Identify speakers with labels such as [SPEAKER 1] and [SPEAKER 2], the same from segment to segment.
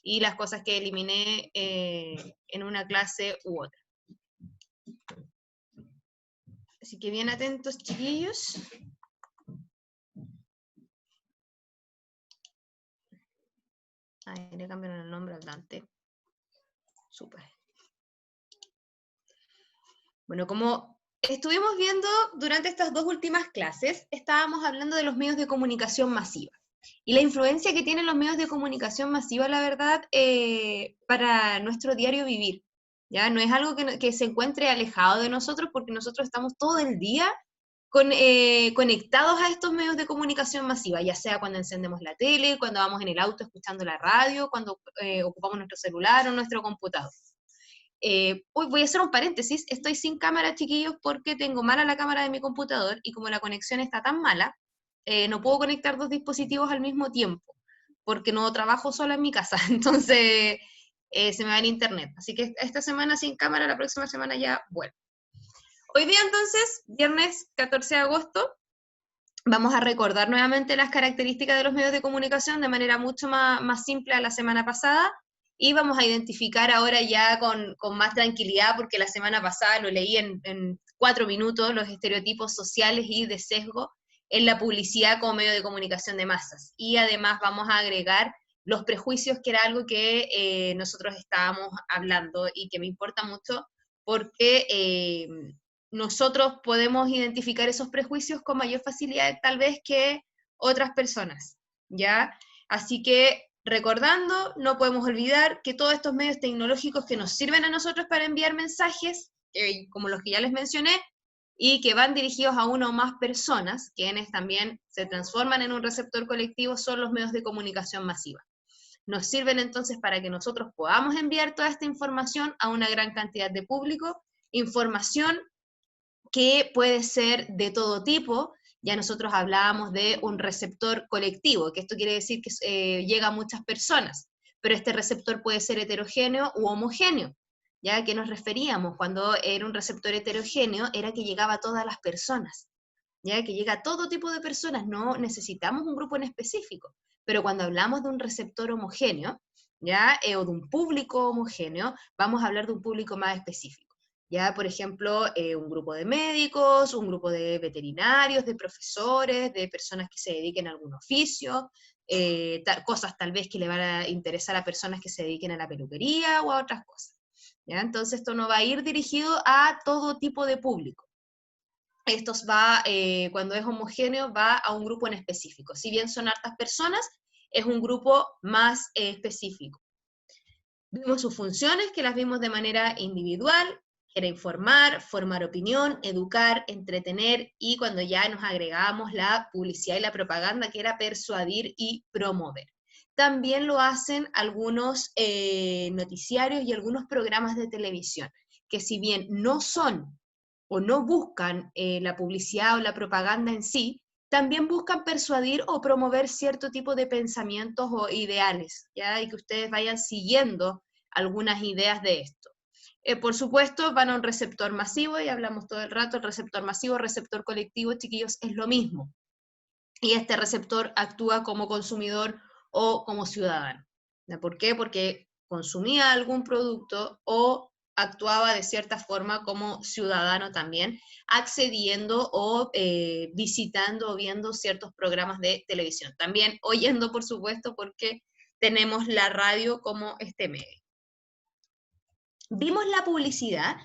[SPEAKER 1] y las cosas que eliminé en una clase u otra. Así que bien atentos, chiquillos. Ahí le cambiaron el nombre al Dante. Súper. Bueno, como estuvimos viendo durante estas dos últimas clases, estábamos hablando de los medios de comunicación masiva. Y la influencia que tienen los medios de comunicación masiva, la verdad, para nuestro diario vivir. ¿Ya? No es algo que se encuentre alejado de nosotros, porque nosotros estamos todo el día conectados a estos medios de comunicación masiva, ya sea cuando encendemos la tele, cuando vamos en el auto escuchando la radio, cuando ocupamos nuestro celular o nuestro computador. Voy a hacer un paréntesis, estoy sin cámara, chiquillos, porque tengo mala la cámara de mi computador, y como la conexión está tan mala, no puedo conectar dos dispositivos al mismo tiempo, porque no trabajo sola en mi casa, entonces se me va el internet. Así que esta semana sin cámara, la próxima semana ya vuelvo. Hoy día entonces, viernes 14 de agosto, vamos a recordar nuevamente las características de los medios de comunicación de manera mucho más simple a la semana pasada, y vamos a identificar ahora ya con más tranquilidad, porque la semana pasada lo leí en 4 minutos, los estereotipos sociales y de sesgo en la publicidad como medio de comunicación de masas. Y además vamos a agregar los prejuicios, que era algo que nosotros estábamos hablando y que me importa mucho, porque nosotros podemos identificar esos prejuicios con mayor facilidad tal vez que otras personas, ¿ya? Así que, recordando, no podemos olvidar que todos estos medios tecnológicos que nos sirven a nosotros para enviar mensajes, como los que ya les mencioné, y que van dirigidos a una o más personas, quienes también se transforman en un receptor colectivo, son los medios de comunicación masiva. Nos sirven entonces para que nosotros podamos enviar toda esta información a una gran cantidad de público, información que puede ser de todo tipo. Ya nosotros hablábamos de un receptor colectivo, que esto quiere decir que llega a muchas personas, pero este receptor puede ser heterogéneo u homogéneo. ¿Ya? ¿A qué nos referíamos? Cuando era un receptor heterogéneo, era que llegaba a todas las personas, ¿ya? Que llega a todo tipo de personas, no necesitamos un grupo en específico. Pero cuando hablamos de un receptor homogéneo, ¿ya? O de un público homogéneo, vamos a hablar de un público más específico. Ya, por ejemplo, un grupo de médicos, un grupo de veterinarios, de profesores, de personas que se dediquen a algún oficio, cosas tal vez que le van a interesar a personas que se dediquen a la peluquería o a otras cosas. ¿Ya? Entonces esto no va a ir dirigido a todo tipo de público. Esto va, cuando es homogéneo, va a un grupo en específico. Si bien son hartas personas, es un grupo más específico. Vimos sus funciones, que las vimos de manera individual, que era informar, formar opinión, educar, entretener, y cuando ya nos agregábamos la publicidad y la propaganda, que era persuadir y promover. También lo hacen algunos noticiarios y algunos programas de televisión, que si bien no son o no buscan la publicidad o la propaganda en sí, también buscan persuadir o promover cierto tipo de pensamientos o ideales, ¿ya? Y que ustedes vayan siguiendo algunas ideas de esto. Por supuesto, van a un receptor masivo, y hablamos todo el rato, el receptor masivo, receptor colectivo, chiquillos, es lo mismo. Y este receptor actúa como consumidor o como ciudadano. ¿Por qué? Porque consumía algún producto o actuaba de cierta forma como ciudadano también, accediendo o visitando o viendo ciertos programas de televisión. También oyendo, por supuesto, porque tenemos la radio como este medio. Vimos la publicidad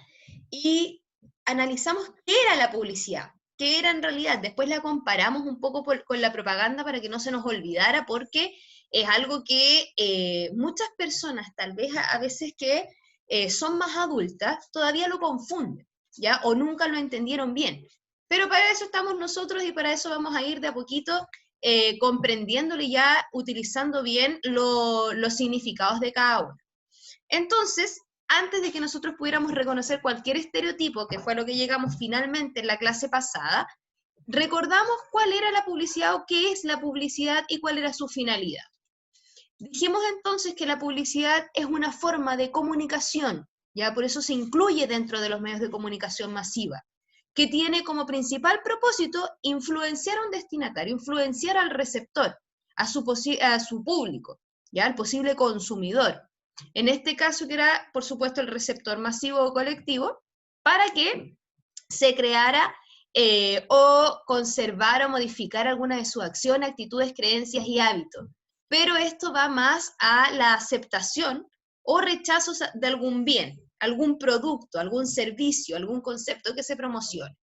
[SPEAKER 1] y analizamos qué era la publicidad, qué era en realidad. Después la comparamos un poco con la propaganda para que no se nos olvidara, porque es algo que muchas personas, tal vez a veces que son más adultas, todavía lo confunden, ¿ya? O nunca lo entendieron bien. Pero para eso estamos nosotros, y para eso vamos a ir de a poquito comprendiéndolo y ya utilizando bien los significados de cada uno. Entonces, antes de que nosotros pudiéramos reconocer cualquier estereotipo, que fue a lo que llegamos finalmente en la clase pasada, recordamos cuál era la publicidad o qué es la publicidad y cuál era su finalidad. Dijimos entonces que la publicidad es una forma de comunicación, ya por eso se incluye dentro de los medios de comunicación masiva, que tiene como principal propósito influenciar a un destinatario, influenciar al receptor, a su público. ¿ya? Al posible consumidor. En este caso, que era, por supuesto, el receptor masivo o colectivo, para que se creara o conservara o modificara alguna de sus acciones, actitudes, creencias y hábitos. Pero esto va más a la aceptación o rechazo de algún bien, algún producto, algún servicio, algún concepto que se promocione.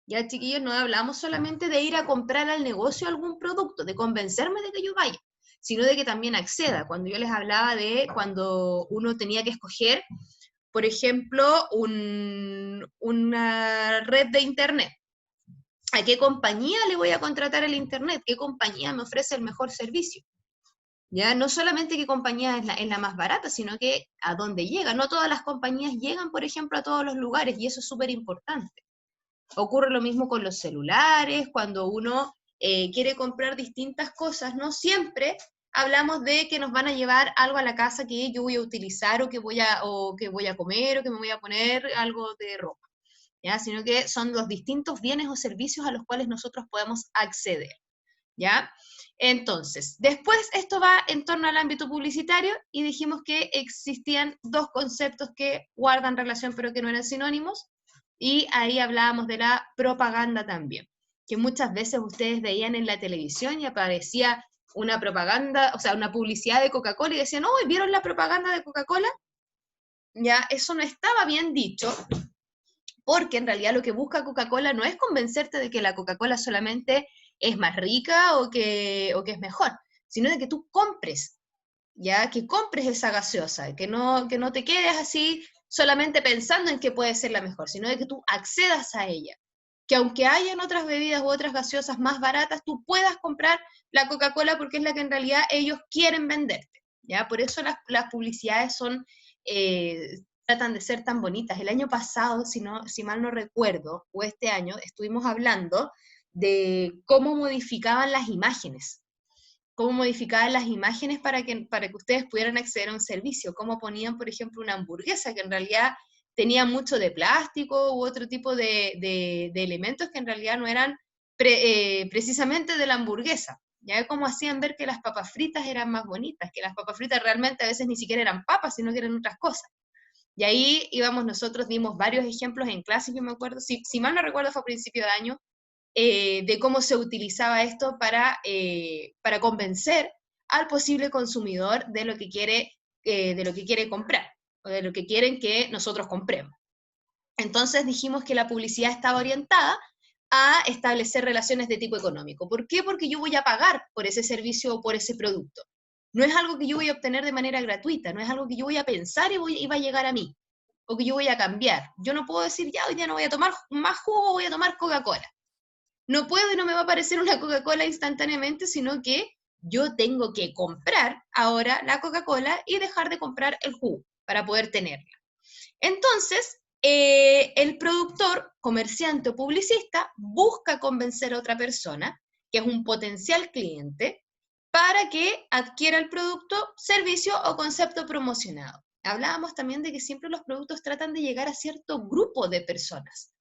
[SPEAKER 1] Ya, chiquillos, no hablamos solamente de ir a comprar al negocio algún producto, de convencerme de que yo vaya, sino de que también acceda. Cuando yo les hablaba de cuando uno tenía que escoger, por ejemplo, una red de internet. ¿A qué compañía le voy a contratar el internet? ¿Qué compañía me ofrece el mejor servicio? Ya no solamente qué compañía es la más barata, sino que a dónde llega. No todas las compañías llegan, por ejemplo, a todos los lugares, y eso es súper importante. Ocurre lo mismo con los celulares, cuando uno quiere comprar distintas cosas, no siempre hablamos de que nos van a llevar algo a la casa que yo voy a utilizar o que voy a comer o que me voy a poner algo de ropa, ¿ya? Sino que son los distintos bienes o servicios a los cuales nosotros podemos acceder, ¿ya? Entonces, después esto va en torno al ámbito publicitario y dijimos que existían dos conceptos que guardan relación pero que no eran sinónimos, y ahí hablábamos de la propaganda también, que muchas veces ustedes veían en la televisión y aparecía una propaganda, o sea, una publicidad de Coca-Cola y decían, oh, ¿vieron la propaganda de Coca-Cola? Ya, eso no estaba bien dicho, porque en realidad lo que busca Coca-Cola no es convencerte de que la Coca-Cola solamente es más rica o que es mejor, sino de que tú compres, ya, que compres esa gaseosa, que no te quedes así solamente pensando en que puede ser la mejor, sino de que tú accedas a ella, que aunque hayan otras bebidas u otras gaseosas más baratas, tú puedas comprar la Coca-Cola porque es la que en realidad ellos quieren venderte, ¿ya? Por eso las publicidades tratan de ser tan bonitas. El año pasado, si mal no recuerdo, o este año, estuvimos hablando de cómo modificaban las imágenes, para que ustedes pudieran acceder a un servicio, cómo ponían, por ejemplo, una hamburguesa que en realidad tenía mucho de plástico u otro tipo de elementos que en realidad no eran precisamente de la hamburguesa. Ya cómo hacían ver que las papas fritas eran más bonitas, que las papas fritas realmente a veces ni siquiera eran papas, sino que eran otras cosas. Y ahí íbamos nosotros, dimos varios ejemplos en clase, yo me acuerdo, si mal no recuerdo fue a principio de año, de cómo se utilizaba esto para convencer al posible consumidor de lo que quiere comprar, o de lo que quieren que nosotros compremos. Entonces dijimos que la publicidad estaba orientada a establecer relaciones de tipo económico. ¿Por qué? Porque yo voy a pagar por ese servicio o por ese producto. No es algo que yo voy a obtener de manera gratuita, no es algo que yo voy a pensar y va a llegar a mí, o que yo voy a cambiar. Yo no puedo decir, ya hoy día no voy a tomar más jugo, voy a tomar Coca-Cola. No puedo y no me va a aparecer una Coca-Cola instantáneamente, sino que yo tengo que comprar ahora la Coca-Cola y dejar de comprar el jugo para poder tenerla. Entonces, el productor, comerciante o publicista busca convencer a otra persona, que es un potencial cliente, para que adquiera el producto, servicio o concepto promocionado. Hablábamos también de que siempre los productos tratan de llegar a cierto grupo de personas,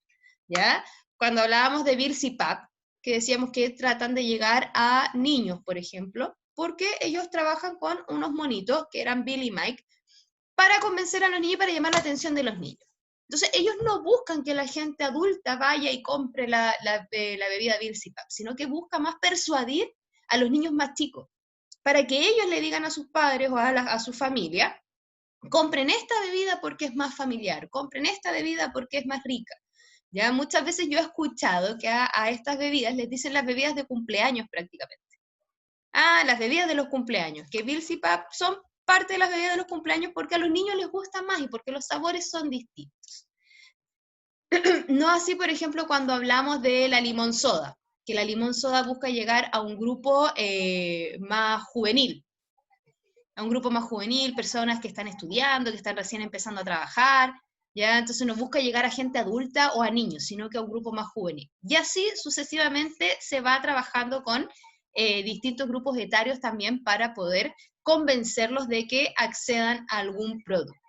[SPEAKER 1] ¿ya? Cuando hablábamos de Birds y Pap, que decíamos que tratan de llegar a niños, por ejemplo, porque ellos trabajan con unos monitos, que eran Bill y Mike, para convencer a los niños y para llamar la atención de los niños. Entonces, ellos no buscan que la gente adulta vaya y compre la bebida Birds y Pap, sino que busca más persuadir a los niños más chicos, para que ellos le digan a sus padres o a su familia, compren esta bebida porque es más familiar, compren esta bebida porque es más rica. Ya muchas veces yo he escuchado que a estas bebidas les dicen las bebidas de cumpleaños prácticamente. Ah, las bebidas de los cumpleaños, que Bills y Pap son parte de las bebidas de los cumpleaños porque a los niños les gusta más y porque los sabores son distintos. No así, por ejemplo, cuando hablamos de la limón soda, que la limón soda busca llegar a un grupo más juvenil, personas que están estudiando, que están recién empezando a trabajar, ¿ya? Entonces no busca llegar a gente adulta o a niños, sino que a un grupo más juvenil. Y así sucesivamente se va trabajando con distintos grupos etarios también para poder convencerlos de que accedan a algún producto.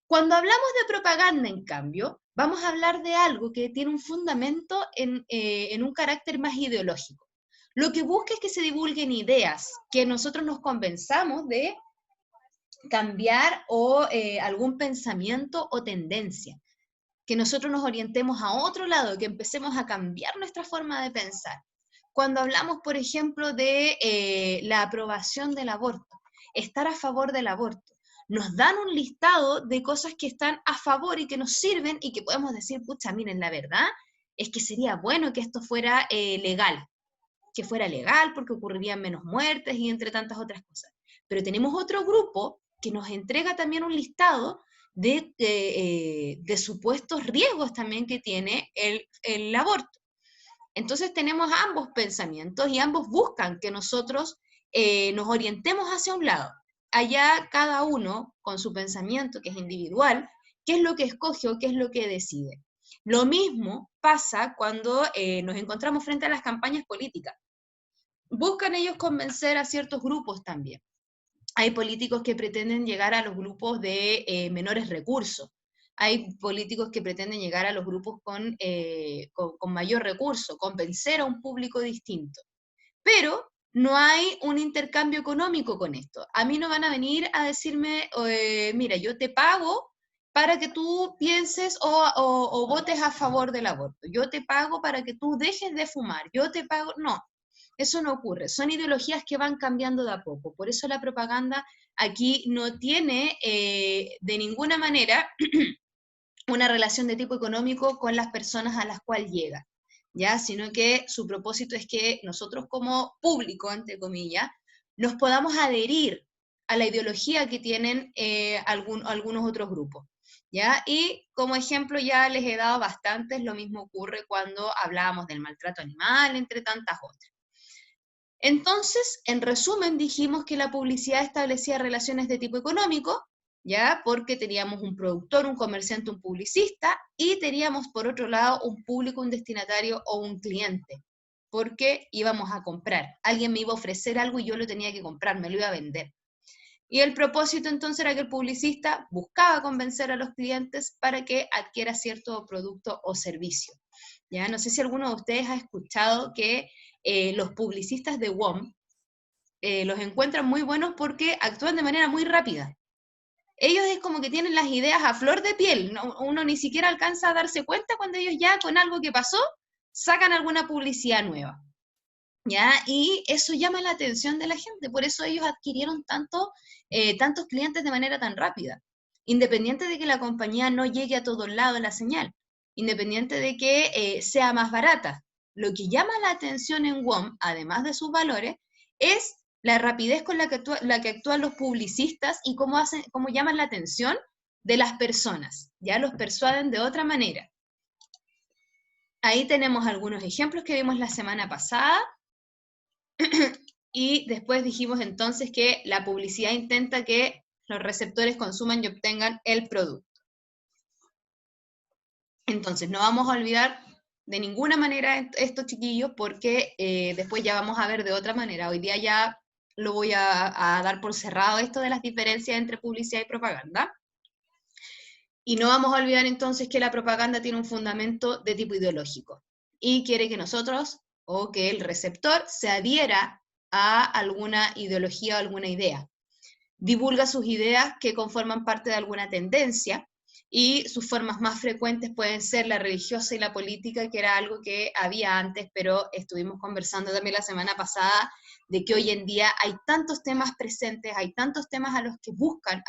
[SPEAKER 1] Cuando hablamos de propaganda, en cambio, vamos a hablar de algo que tiene un fundamento en un carácter más ideológico. Lo que busca es que se divulguen ideas, que nosotros nos convenzamos de cambiar o algún pensamiento o tendencia, que nosotros nos orientemos a otro lado, que empecemos a cambiar nuestra forma de pensar. Cuando hablamos, por ejemplo, de la aprobación del aborto, estar a favor del aborto, nos dan un listado de cosas que están a favor y que nos sirven y que podemos decir, pucha, miren, la verdad es que sería bueno que esto fuera legal, que fuera legal porque ocurrirían menos muertes y entre tantas otras cosas. Pero tenemos otro grupo que nos entrega también un listado de supuestos riesgos también que tiene el aborto. Entonces tenemos ambos pensamientos y ambos buscan que nosotros nos orientemos hacia un lado. Allá cada uno, con su pensamiento que es individual, qué es lo que escoge o qué es lo que decide. Lo mismo pasa cuando nos encontramos frente a las campañas políticas. Buscan ellos convencer a ciertos grupos también. Hay políticos que pretenden llegar a los grupos de menores recursos. Hay políticos que pretenden llegar a los grupos con mayor recurso, convencer a un público distinto. Pero no hay un intercambio económico con esto. A mí no van a venir a decirme, mira, yo te pago para que tú pienses o votes a favor del aborto. Yo te pago para que tú dejes de fumar. Yo te pago. No, eso no ocurre. Son ideologías que van cambiando de a poco. Por eso la propaganda aquí no tiene de ninguna manera una relación de tipo económico con las personas a las cuales llega, ¿ya? Sino que su propósito es que nosotros como público, entre comillas, nos podamos adherir a la ideología que tienen algunos otros grupos, ¿ya? Y como ejemplo ya les he dado bastantes, lo mismo ocurre cuando hablábamos del maltrato animal, entre tantas otras. Entonces, en resumen, dijimos que la publicidad establecía relaciones de tipo económico, ¿ya? Porque teníamos un productor, un comerciante, un publicista, y teníamos por otro lado un público, un destinatario o un cliente, porque íbamos a comprar. Alguien me iba a ofrecer algo y yo lo tenía que comprar, me lo iba a vender. Y el propósito entonces era que el publicista buscaba convencer a los clientes para que adquiera cierto producto o servicio. ¿Ya? No sé si alguno de ustedes ha escuchado que los publicistas de WOM los encuentran muy buenos porque actúan de manera muy rápida. Ellos es como que tienen las ideas a flor de piel, ¿no? Uno ni siquiera alcanza a darse cuenta cuando ellos ya con algo que pasó sacan alguna publicidad nueva. ¿Ya? Y eso llama la atención de la gente, por eso ellos adquirieron tantos clientes de manera tan rápida, independiente de que la compañía no llegue a todos lados la señal, independiente de que sea más barata. Lo que llama la atención en WOM, además de sus valores, es la rapidez con la que actúan los publicistas y cómo llaman la atención de las personas, ya los persuaden de otra manera. Ahí tenemos algunos ejemplos que vimos la semana pasada. Y después dijimos entonces que la publicidad intenta que los receptores consuman y obtengan el producto. Entonces, no vamos a olvidar de ninguna manera estos chiquillos porque después ya vamos a ver de otra manera. Hoy día ya lo voy a dar por cerrado esto de las diferencias entre publicidad y propaganda. Y no vamos a olvidar entonces que la propaganda tiene un fundamento de tipo ideológico y quiere que nosotros o que el receptor se adhiera a alguna ideología o alguna idea. Divulga sus ideas que conforman parte de alguna tendencia y sus formas más frecuentes pueden ser la religiosa y la política, que era algo que había antes, pero estuvimos conversando también la semana pasada de que hoy en día hay tantos temas presentes, hay tantos temas a los que buscan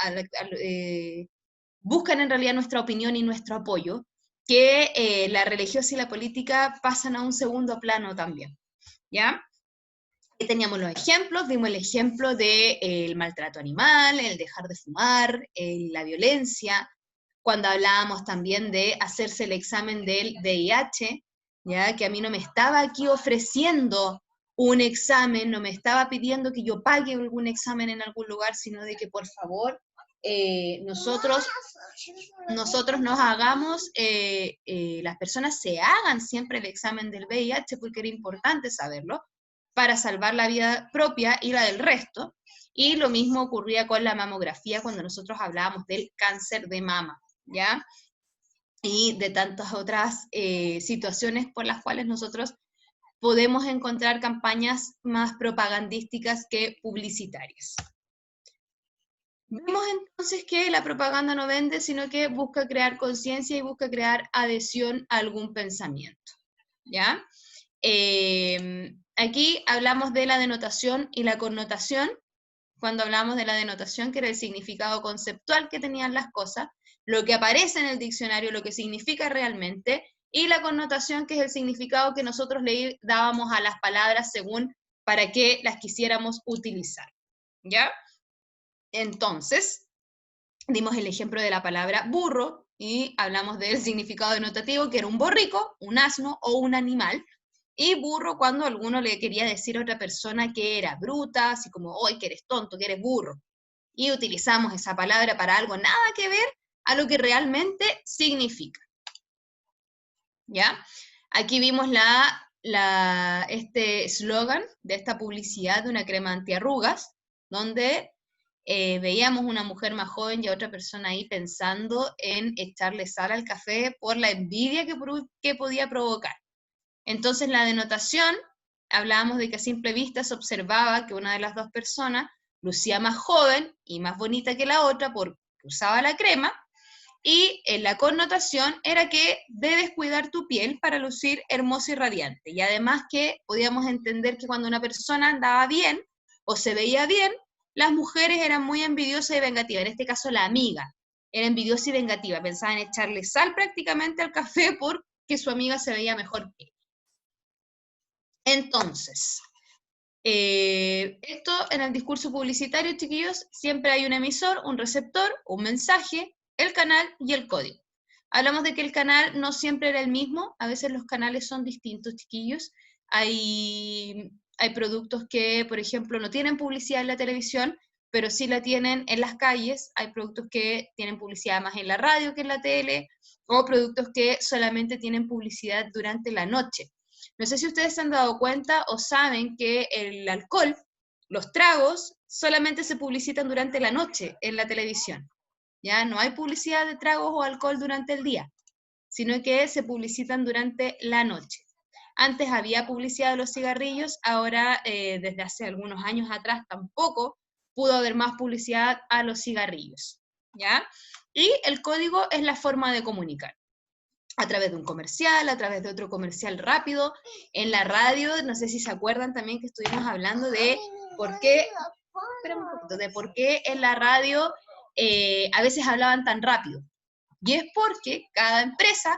[SPEAKER 1] en realidad nuestra opinión y nuestro apoyo, que la religiosa y la política pasan a un segundo plano también, ¿ya? Ahí teníamos los ejemplos, vimos el ejemplo del maltrato animal, el dejar de fumar, la violencia, cuando hablábamos también de hacerse el examen del VIH, ¿ya? Que a mí no me estaba aquí ofreciendo un examen, no me estaba pidiendo que yo pague algún examen en algún lugar, sino de que por favor nosotros nos hagamos, las personas se hagan siempre el examen del VIH porque era importante saberlo para salvar la vida propia y la del resto. Y lo mismo ocurría con la mamografía cuando nosotros hablábamos del cáncer de mama, ¿ya? Y de tantas otras situaciones por las cuales nosotros podemos encontrar campañas más propagandísticas que publicitarias. Vemos entonces que la propaganda no vende, sino que busca crear conciencia y busca crear adhesión a algún pensamiento, ¿ya? Aquí hablamos de la denotación y la connotación. Cuando hablamos de la denotación, que era el significado conceptual que tenían las cosas, lo que aparece en el diccionario, lo que significa realmente, y la connotación, que es el significado que nosotros le dábamos a las palabras según para qué las quisiéramos utilizar, ¿ya? Entonces, dimos el ejemplo de la palabra burro, y hablamos del significado denotativo, que era un borrico, un asno o un animal, y burro cuando alguno le quería decir a otra persona que era bruta, así como, hoy que eres tonto, que eres burro. Y utilizamos esa palabra para algo nada que ver a lo que realmente significa. ¿Ya? Aquí vimos este eslogan de esta publicidad de una crema antiarrugas, donde veíamos una mujer más joven y a otra persona ahí pensando en echarle sal al café por la envidia que podía provocar. Entonces la denotación, hablábamos de que a simple vista se observaba que una de las dos personas lucía más joven y más bonita que la otra porque usaba la crema, y la connotación era que debes cuidar tu piel para lucir hermosa y radiante. Y además que podíamos entender que cuando una persona andaba bien o se veía bien, las mujeres eran muy envidiosas y vengativas. En este caso la amiga era envidiosa y vengativa, pensaba en echarle sal prácticamente al café porque su amiga se veía mejor que ella. Entonces, esto en el discurso publicitario, chiquillos, siempre hay un emisor, un receptor, un mensaje, el canal y el código. Hablamos de que el canal no siempre era el mismo, a veces los canales son distintos, chiquillos. Hay productos que, por ejemplo, no tienen publicidad en la televisión, pero sí la tienen en las calles. Hay productos que tienen publicidad más en la radio que en la tele, o productos que solamente tienen publicidad durante la noche. No sé si ustedes se han dado cuenta o saben que el alcohol, los tragos, solamente se publicitan durante la noche en la televisión. Ya no hay publicidad de tragos o alcohol durante el día, sino que se publicitan durante la noche. Antes había publicidad de los cigarrillos, ahora desde hace algunos años atrás tampoco pudo haber más publicidad a los cigarrillos, ¿ya? Y el código es la forma de comunicar. A través de un comercial, a través de otro comercial rápido, en la radio, no sé si se acuerdan también que estuvimos hablando de por qué en la radio a veces hablaban tan rápido. Y es porque cada empresa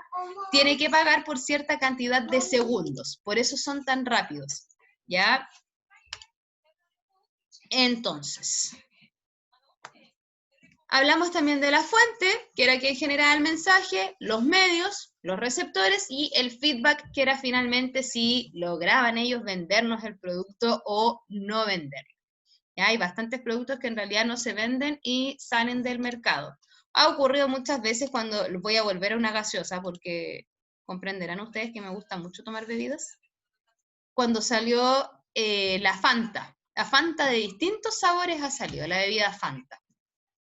[SPEAKER 1] tiene que pagar por cierta cantidad de segundos, por eso son tan rápidos, ¿ya? Entonces, hablamos también de la fuente, que era quien generaba el mensaje, los medios, los receptores y el feedback, que era finalmente si lograban ellos vendernos el producto o no venderlo. ¿Ya? Hay bastantes productos que en realidad no se venden y salen del mercado. Ha ocurrido muchas veces cuando voy a volver a una gaseosa, porque comprenderán ustedes que me gusta mucho tomar bebidas, cuando salió la Fanta de distintos sabores ha salido, la bebida Fanta.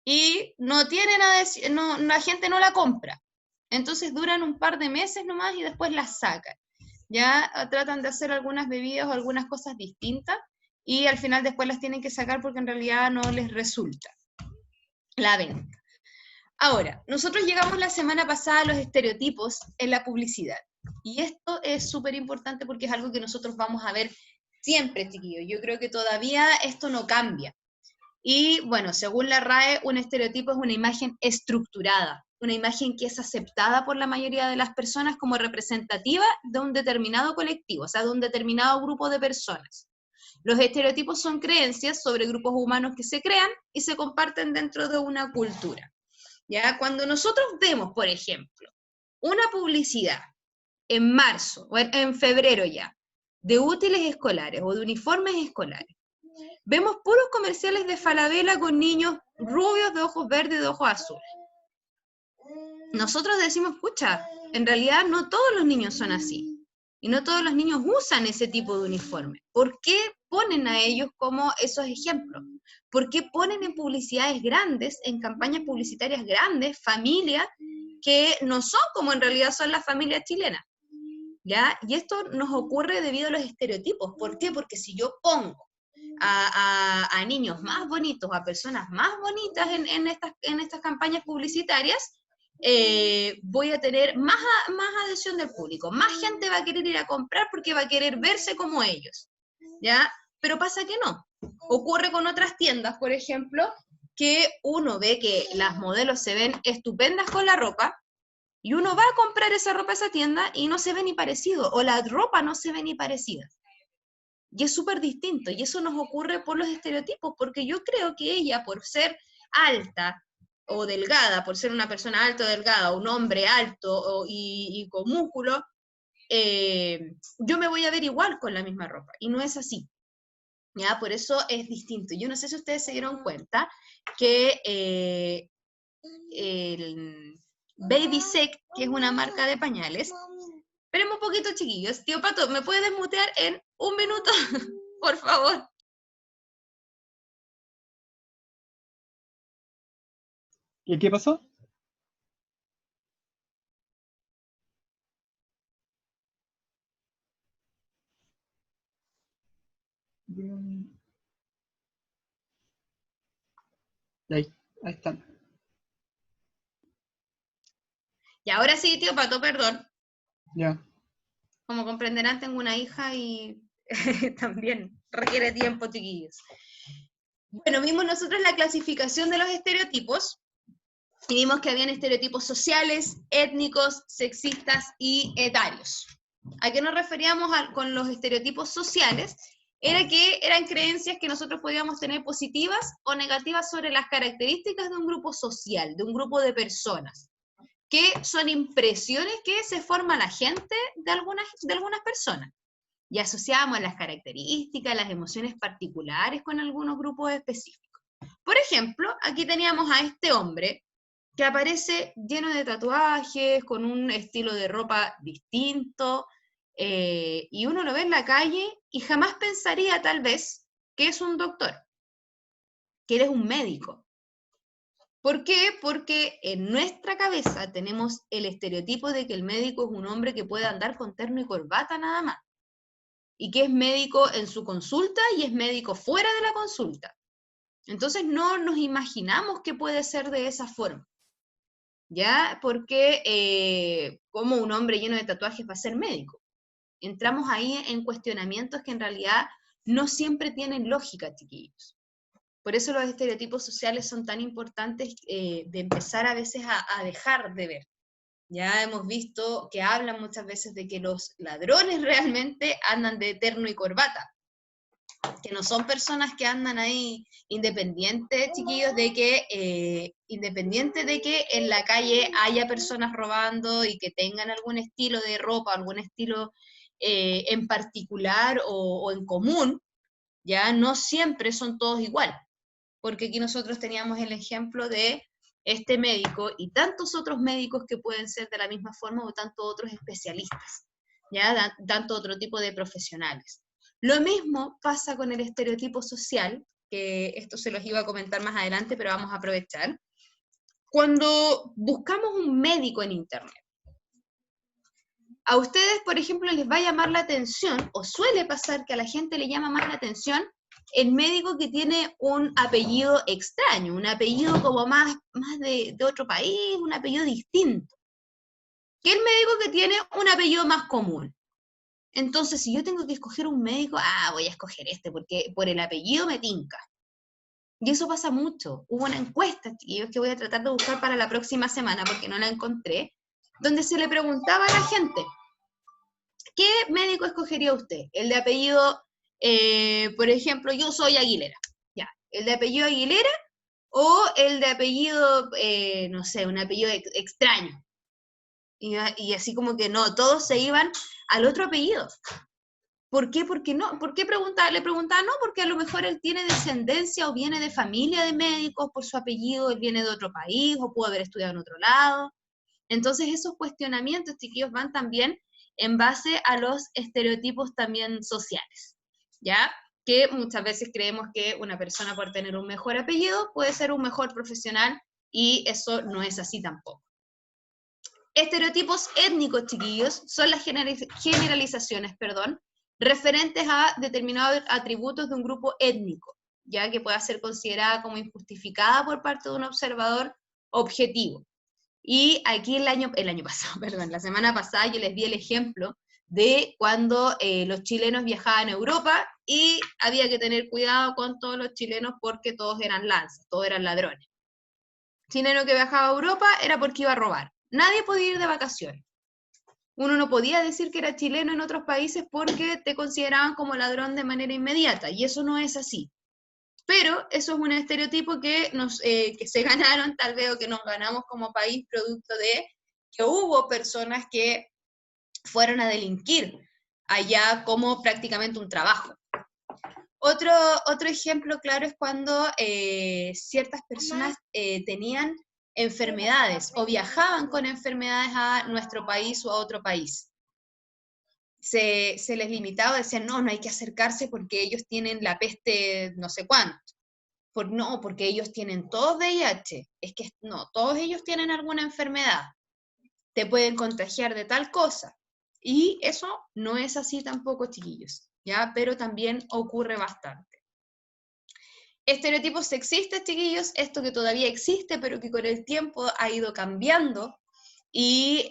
[SPEAKER 1] Y no tiene nada de, no, la gente no la compra. Entonces duran un par de meses nomás y después las sacan. Ya tratan de hacer algunas bebidas o algunas cosas distintas y al final después las tienen que sacar porque en realidad no les resulta la venta. Ahora, nosotros llegamos la semana pasada a los estereotipos en la publicidad. Y esto es súper importante porque es algo que nosotros vamos a ver siempre, chiquillos. Yo creo que todavía esto no cambia. Y bueno, según la RAE, un estereotipo es una imagen estructurada, una imagen que es aceptada por la mayoría de las personas como representativa de un determinado colectivo, o sea, de un determinado grupo de personas. Los estereotipos son creencias sobre grupos humanos que se crean y se comparten dentro de una cultura. ¿Ya? Cuando nosotros vemos, por ejemplo, una publicidad en marzo o en febrero ya, de útiles escolares o de uniformes escolares, vemos puros comerciales de Falabella con niños rubios de ojos verdes y de ojos azules. Nosotros decimos, escucha, en realidad no todos los niños son así. Y no todos los niños usan ese tipo de uniforme. ¿Por qué ponen a ellos como esos ejemplos? ¿Por qué ponen en publicidades grandes, en campañas publicitarias grandes, familias que no son como en realidad son las familias chilenas? ¿ya? Y esto nos ocurre debido a los estereotipos. ¿Por qué? Porque si yo pongo a niños más bonitos, a personas más bonitas en estas campañas publicitarias, voy a tener más adhesión del público, más gente va a querer ir a comprar porque va a querer verse como ellos, ¿ya? Pero pasa que no. Ocurre con otras tiendas, por ejemplo, que uno ve que las modelos se ven estupendas con la ropa, y uno va a comprar esa ropa a esa tienda y no se ve ni parecido, o la ropa no se ve ni parecida. Y es súper distinto, y eso nos ocurre por los estereotipos, porque yo creo que ella, por ser alta o delgada, por ser una persona alta o delgada, un hombre alto y con músculo, yo me voy a ver igual con la misma ropa, y no es así. ¿Ya? Por eso es distinto. Yo no sé si ustedes se dieron cuenta que el Baby Sec, que es una marca de pañales, esperemos un poquito, chiquillos. Tío Pato, ¿me puedes desmutear en un minuto? Por favor.
[SPEAKER 2] ¿Y qué pasó? Ahí están.
[SPEAKER 1] Y ahora sí, tío Pato, perdón.
[SPEAKER 2] Ya.
[SPEAKER 1] Como comprenderán, tengo una hija y también requiere tiempo, chiquillos. Bueno, vimos nosotros la clasificación de los estereotipos y vimos que habían estereotipos sociales, étnicos, sexistas y etarios. ¿A qué nos referíamos con los estereotipos sociales? Era que eran creencias que nosotros podíamos tener positivas o negativas sobre las características de un grupo social, de un grupo de personas, que son impresiones que se forma la gente de algunas personas. Y asociábamos las características, las emociones particulares con algunos grupos específicos. Por ejemplo, aquí teníamos a este hombre que aparece lleno de tatuajes, con un estilo de ropa distinto, y uno lo ve en la calle y jamás pensaría tal vez que es un doctor, que eres un médico. ¿Por qué? Porque en nuestra cabeza tenemos el estereotipo de que el médico es un hombre que puede andar con terno y corbata nada más, y que es médico en su consulta y es médico fuera de la consulta. Entonces no nos imaginamos que puede ser de esa forma. ¿Ya? Porque como un hombre lleno de tatuajes va a ser médico. Entramos ahí en cuestionamientos que en realidad no siempre tienen lógica, chiquillos. Por eso los estereotipos sociales son tan importantes de empezar a veces a dejar de ver. Ya hemos visto que hablan muchas veces de que los ladrones realmente andan de terno y corbata, que no son personas que andan ahí independientes, chiquillos, de que independiente de que en la calle haya personas robando y que tengan algún estilo de ropa, algún estilo en particular o en común, ya no siempre son todos igual, porque aquí nosotros teníamos el ejemplo de este médico y tantos otros médicos que pueden ser de la misma forma o tantos otros especialistas, ya tanto otro tipo de profesionales. Lo mismo pasa con el estereotipo social, que esto se los iba a comentar más adelante, pero vamos a aprovechar. Cuando buscamos un médico en internet, a ustedes, por ejemplo, les va a llamar la atención, o suele pasar que a la gente le llama más la atención, el médico que tiene un apellido extraño, un apellido como más de otro país, un apellido distinto, que el médico que tiene un apellido más común. Entonces, si yo tengo que escoger un médico, voy a escoger este, porque por el apellido me tinca. Y eso pasa mucho. Hubo una encuesta, chiquillos, que voy a tratar de buscar para la próxima semana, porque no la encontré, donde se le preguntaba a la gente, ¿qué médico escogería usted? El de apellido, por ejemplo, yo soy Aguilera, ya. ¿El de apellido Aguilera o el de apellido, no sé, un apellido extraño? Y así como que no, todos se iban al otro apellido. ¿Por qué? Porque no. ¿Por qué le preguntaba? No, porque a lo mejor él tiene descendencia o viene de familia de médicos por su apellido, él viene de otro país o pudo haber estudiado en otro lado. Entonces esos cuestionamientos, chiquillos, van también en base a los estereotipos también sociales, ¿ya? Que muchas veces creemos que una persona por tener un mejor apellido puede ser un mejor profesional y eso no es así tampoco. Estereotipos étnicos, chiquillos, son las generalizaciones, referentes a determinados atributos de un grupo étnico, ya que pueda ser considerada como injustificada por parte de un observador objetivo. Y aquí el año pasado, la semana pasada yo les di el ejemplo de cuando los chilenos viajaban a Europa y había que tener cuidado con todos los chilenos porque todos eran lanzas, todos eran ladrones. Chileno que viajaba a Europa era porque iba a robar. Nadie podía ir de vacaciones. Uno no podía decir que era chileno en otros países porque te consideraban como ladrón de manera inmediata, y eso no es así. Pero eso es un estereotipo que se ganaron, tal vez, o que nos ganamos como país, producto de que hubo personas que fueron a delinquir allá como prácticamente un trabajo. Otro ejemplo claro es cuando ciertas personas tenían enfermedades o viajaban con enfermedades a nuestro país o a otro país. Se les limitaba, decían, no hay que acercarse porque ellos tienen la peste no sé cuánto. No, porque ellos tienen todos VIH. Es que no, todos ellos tienen alguna enfermedad. Te pueden contagiar de tal cosa. Y eso no es así tampoco, chiquillos, ¿ya? Pero también ocurre bastante. Estereotipos sexistas, chiquillos, esto que todavía existe, pero que con el tiempo ha ido cambiando y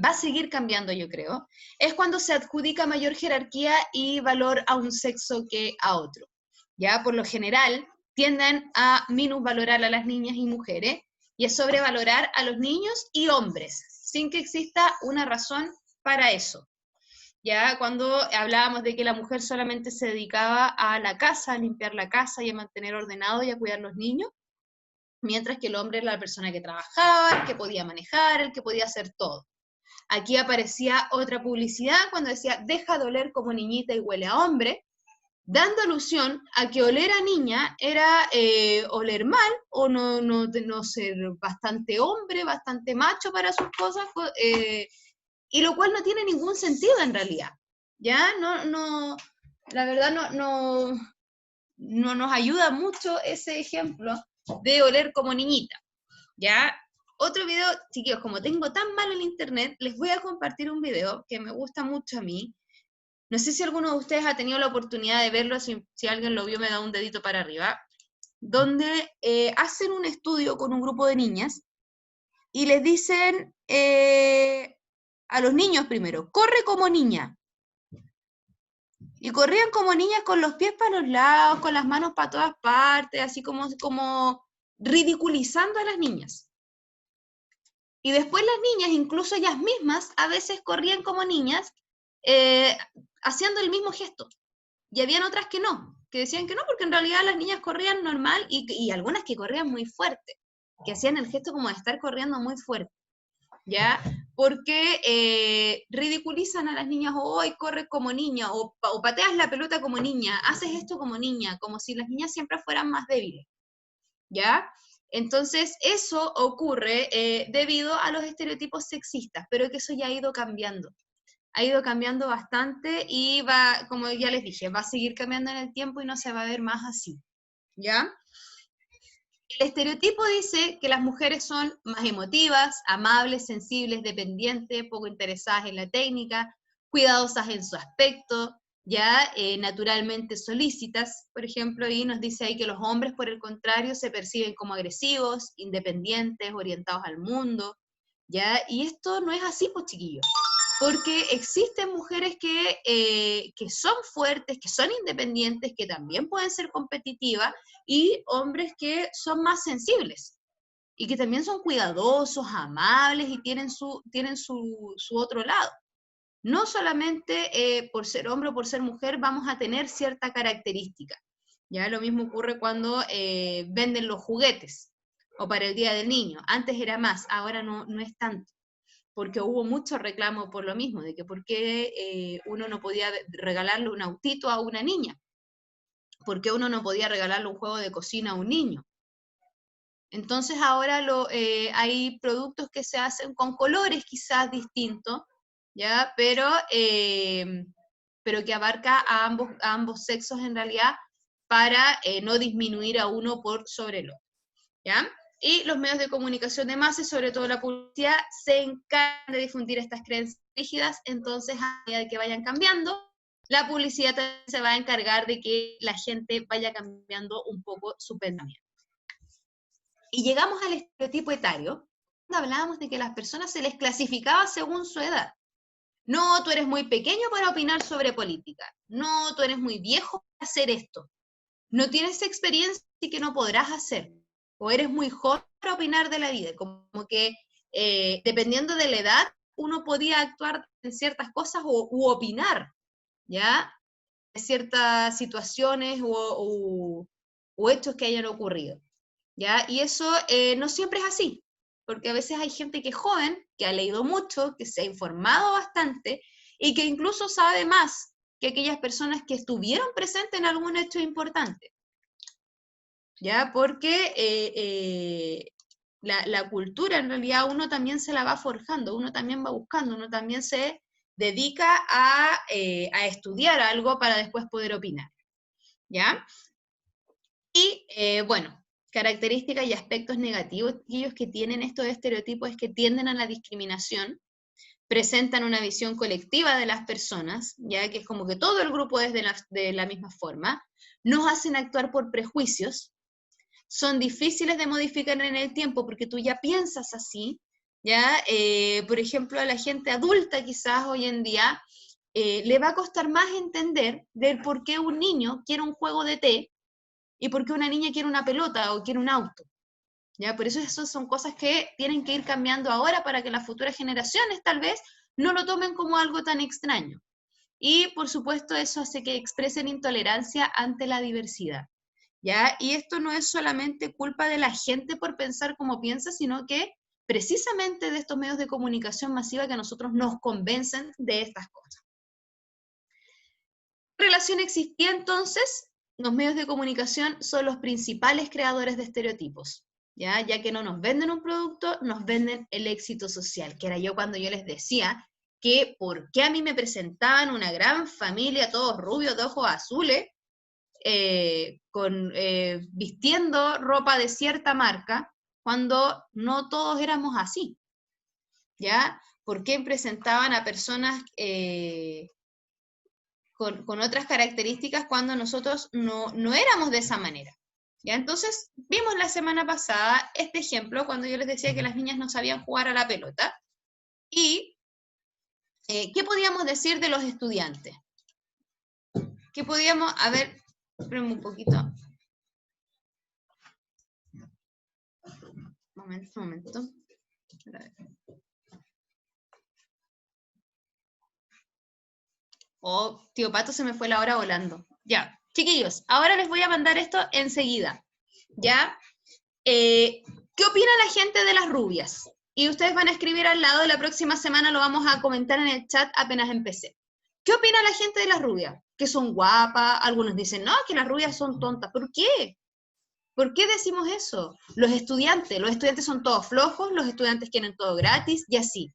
[SPEAKER 1] va a seguir cambiando, yo creo, es cuando se adjudica mayor jerarquía y valor a un sexo que a otro. Ya, por lo general, tienden a minusvalorar a las niñas y mujeres y a sobrevalorar a los niños y hombres, sin que exista una razón para eso. Ya cuando hablábamos de que la mujer solamente se dedicaba a la casa, a limpiar la casa y a mantener ordenado y a cuidar los niños, mientras que el hombre era la persona que trabajaba, el que podía manejar, el que podía hacer todo. Aquí aparecía otra publicidad cuando decía, deja de oler como niñita y huele a hombre, dando alusión a que oler a niña era oler mal, o no ser bastante hombre, bastante macho para sus cosas, y lo cual no tiene ningún sentido en realidad. ¿Ya? La verdad no nos ayuda mucho ese ejemplo de oler como niñita. ¿Ya? Otro video, chiquillos, como tengo tan malo el internet, les voy a compartir un video que me gusta mucho a mí. No sé si alguno de ustedes ha tenido la oportunidad de verlo, si alguien lo vio me da un dedito para arriba, donde hacen un estudio con un grupo de niñas y les dicen a los niños primero, corre como niña. Y corrían como niñas con los pies para los lados, con las manos para todas partes, así como ridiculizando a las niñas. Y después las niñas, incluso ellas mismas, a veces corrían como niñas, haciendo el mismo gesto. Y habían otras que no, que decían que no, porque en realidad las niñas corrían normal, y algunas que corrían muy fuerte, que hacían el gesto como de estar corriendo muy fuerte, ¿ya? Porque ridiculizan a las niñas, hoy corre como niña, o pateas la pelota como niña, haces esto como niña, como si las niñas siempre fueran más débiles, ¿ya? Entonces, eso ocurre debido a los estereotipos sexistas, pero que eso ya ha ido cambiando bastante y va, como ya les dije, va a seguir cambiando en el tiempo y no se va a ver más así, ¿ya? El estereotipo dice que las mujeres son más emotivas, amables, sensibles, dependientes, poco interesadas en la técnica, cuidadosas en su aspecto, ya naturalmente solícitas, por ejemplo, y nos dice ahí que los hombres, por el contrario, se perciben como agresivos, independientes, orientados al mundo, ya, y esto no es así, pues chiquillos, porque existen mujeres que son fuertes, que son independientes, que también pueden ser competitivas, y hombres que son más sensibles, y que también son cuidadosos, amables, y tienen su otro lado. No solamente por ser hombre o por ser mujer vamos a tener cierta característica. Ya lo mismo ocurre cuando venden los juguetes, o para el Día del Niño. Antes era más, ahora no es tanto, porque hubo mucho reclamo por lo mismo, de que por qué uno no podía regalarle un autito a una niña, por qué uno no podía regalarle un juego de cocina a un niño. Entonces ahora hay productos que se hacen con colores quizás distintos, ¿ya? Pero que abarca a ambos sexos en realidad, para no disminuir a uno por sobre el otro, ¿ya? Y los medios de comunicación de masa, y sobre todo la publicidad, se encargan de difundir estas creencias rígidas. Entonces, a medida que vayan cambiando, la publicidad también se va a encargar de que la gente vaya cambiando un poco su pensamiento. Y llegamos al estereotipo etario, donde hablábamos de que a las personas se les clasificaba según su edad. No, tú eres muy pequeño para opinar sobre política. No, tú eres muy viejo para hacer esto. No tienes experiencia y que no podrás hacer. O eres muy joven para opinar de la vida. Como que dependiendo de la edad, uno podía actuar en ciertas cosas u opinar, ¿ya? De ciertas situaciones o hechos que hayan ocurrido, ¿ya? Y eso no siempre es así, porque a veces hay gente que es joven, que ha leído mucho, que se ha informado bastante, y que incluso sabe más que aquellas personas que estuvieron presentes en algún hecho importante, ¿ya? Porque la cultura en realidad uno también se la va forjando, uno también va buscando, uno también se dedica a estudiar algo para después poder opinar, ¿ya? Y bueno, características y aspectos negativos que tienen estos estereotipos es que tienden a la discriminación, presentan una visión colectiva de las personas, ya que es como que todo el grupo es de la misma forma, nos hacen actuar por prejuicios, son difíciles de modificar en el tiempo porque tú ya piensas así, ¿ya? Por ejemplo, a la gente adulta quizás hoy en día le va a costar más entender del por qué un niño quiere un juego de té y por qué una niña quiere una pelota o quiere un auto, ¿ya? Por eso esas son cosas que tienen que ir cambiando ahora para que las futuras generaciones tal vez no lo tomen como algo tan extraño. Y por supuesto eso hace que expresen intolerancia ante la diversidad, ¿ya? Y esto no es solamente culpa de la gente por pensar como piensa, sino que precisamente de estos medios de comunicación masiva que a nosotros nos convencen de estas cosas. ¿Qué relación existía entonces? Los medios de comunicación son los principales creadores de estereotipos, ¿ya? Ya que no nos venden un producto, nos venden el éxito social, que era yo cuando yo les decía que por qué a mí me presentaban una gran familia, todos rubios, de ojos azules, vistiendo ropa de cierta marca, cuando no todos éramos así, ¿ya? ¿Por qué presentaban a personas con otras características cuando nosotros no éramos de esa manera? ¿Ya? Entonces, vimos la semana pasada este ejemplo cuando yo les decía que las niñas no sabían jugar a la pelota, y ¿qué podíamos decir de los estudiantes? ¿Qué podíamos, a ver, espérenme un poquito. Momento. Oh, tío Pato, se me fue la hora volando. Ya, chiquillos, ahora les voy a mandar esto enseguida. ¿Ya? ¿Qué opina la gente de las rubias? Y ustedes van a escribir al lado, la próxima semana lo vamos a comentar en el chat apenas empecé. ¿Qué opina la gente de las rubias? Que son guapas, algunos dicen, no, que las rubias son tontas. ¿Por qué? ¿Por qué decimos eso? Los estudiantes son todos flojos, los estudiantes quieren todo gratis y así.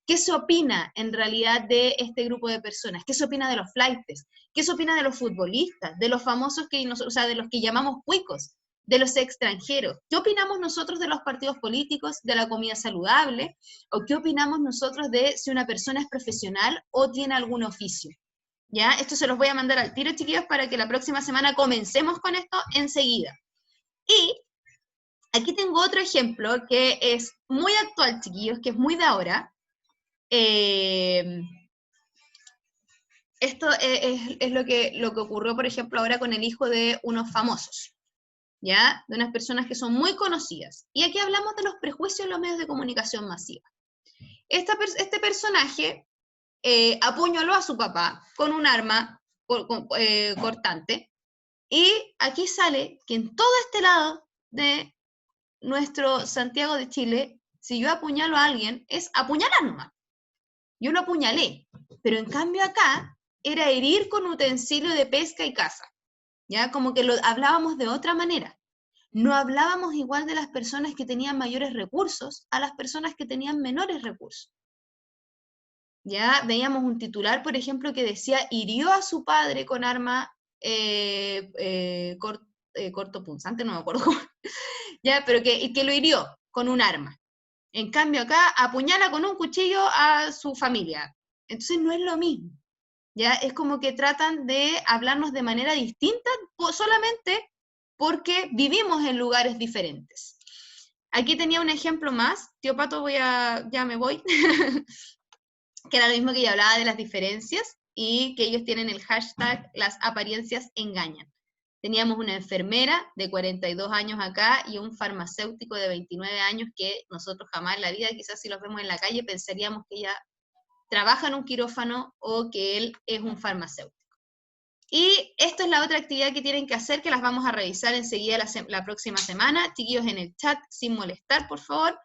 [SPEAKER 1] ¿Qué se opina en realidad de este grupo de personas? ¿Qué se opina de los flaites? ¿Qué se opina de los futbolistas? De los famosos o sea, de los que llamamos cuicos, de los extranjeros. ¿Qué opinamos nosotros de los partidos políticos, de la comida saludable? ¿O qué opinamos nosotros de si una persona es profesional o tiene algún oficio? ¿Ya? Esto se los voy a mandar al tiro, chiquillos, para que la próxima semana comencemos con esto enseguida. Y aquí tengo otro ejemplo que es muy actual, chiquillos, que es muy de ahora. Esto es lo que ocurrió, por ejemplo, ahora con el hijo de unos famosos, ¿ya? De unas personas que son muy conocidas. Y aquí hablamos de los prejuicios en los medios de comunicación masiva. Este personaje apuñaló a su papá con un arma cortante, y aquí sale que en todo este lado de nuestro Santiago de Chile, si yo apuñalo a alguien, es apuñalar nomás. Yo lo apuñalé, pero en cambio acá era herir con utensilio de pesca y caza, ¿ya? Como que lo hablábamos de otra manera. No hablábamos igual de las personas que tenían mayores recursos a las personas que tenían menores recursos. Ya veíamos un titular, por ejemplo, que decía, hirió a su padre con arma cortopunzante, no me acuerdo cómo. ¿ya? Pero que lo hirió con un arma. En cambio acá apuñala con un cuchillo a su familia. Entonces no es lo mismo, ¿ya? Es como que tratan de hablarnos de manera distinta solamente porque vivimos en lugares diferentes. Aquí tenía un ejemplo más, tío Pato, ya me voy, que era lo mismo que ya hablaba de las diferencias y que ellos tienen el hashtag las apariencias engañan. Teníamos una enfermera de 42 años acá y un farmacéutico de 29 años que nosotros jamás en la vida, quizás si los vemos en la calle, pensaríamos que ella trabaja en un quirófano o que él es un farmacéutico. Y esto es la otra actividad que tienen que hacer, que las vamos a revisar enseguida la próxima semana. Chiquillos, en el chat, sin molestar, por favor.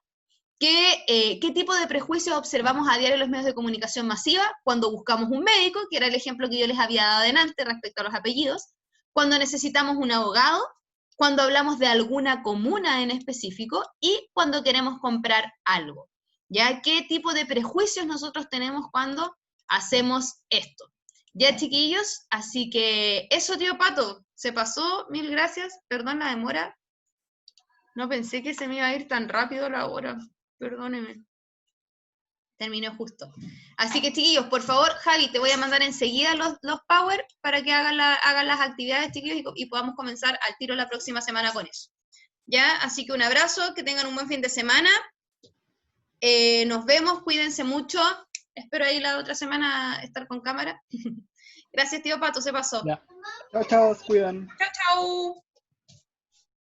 [SPEAKER 1] ¿Qué tipo de prejuicios observamos a diario en los medios de comunicación masiva cuando buscamos un médico, que era el ejemplo que yo les había dado adelante respecto a los apellidos, cuando necesitamos un abogado, cuando hablamos de alguna comuna en específico y cuando queremos comprar algo? ¿Ya? ¿Qué tipo de prejuicios nosotros tenemos cuando hacemos esto? Ya, chiquillos, así que eso, tío Pato, se pasó, mil gracias, perdón la demora, no pensé que se me iba a ir tan rápido la hora, perdóneme, terminó justo. Así que, chiquillos, por favor, Javi, te voy a mandar enseguida los power para que hagan las actividades, chiquillos, y podamos comenzar al tiro la próxima semana con eso. Ya, así que un abrazo, que tengan un buen fin de semana, nos vemos, cuídense mucho, espero ahí la otra semana estar con cámara. Gracias, tío Pato, se pasó.
[SPEAKER 2] Ya. Chao, chao, cuidan.
[SPEAKER 1] Chao, chao.